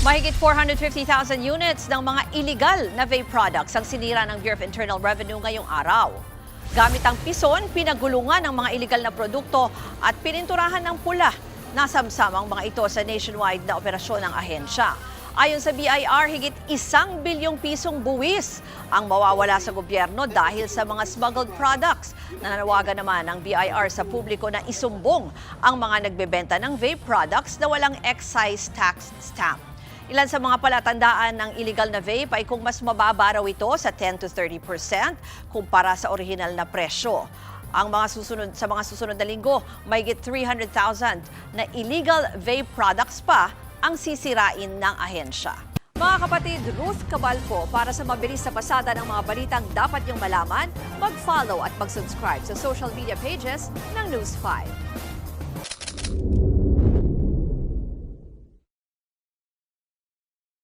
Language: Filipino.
Mahigit 450,000 units ng mga illegal na vape products ang sinira ng Bureau of Internal Revenue ngayong araw. Gamit ang pison, pinagulungan ang mga illegal na produkto at pininturahan ng pula. Nasamsam ang mga ito sa nationwide na operasyon ng ahensya. Ayon sa BIR, higit 1 bilyong pisong buwis ang mawawala sa gobyerno dahil sa mga smuggled products. Nananawagan naman ang BIR sa publiko na isumbong ang mga nagbebenta ng vape products na walang excise tax stamp. Ilan sa mga palatandaan ng illegal na vape ay kung mas mababa raw ito sa 10 to 30% kumpara sa orihinal na presyo. Ang mga susunod na linggo, mahigit 300,000 na illegal vape products pa ang sisirain ng ahensya. Mga kapatid, Ruth Cabalco, para sa mabilis na pasada ng mga balitang dapat niyong malaman, mag-follow at mag-subscribe sa social media pages ng News 5.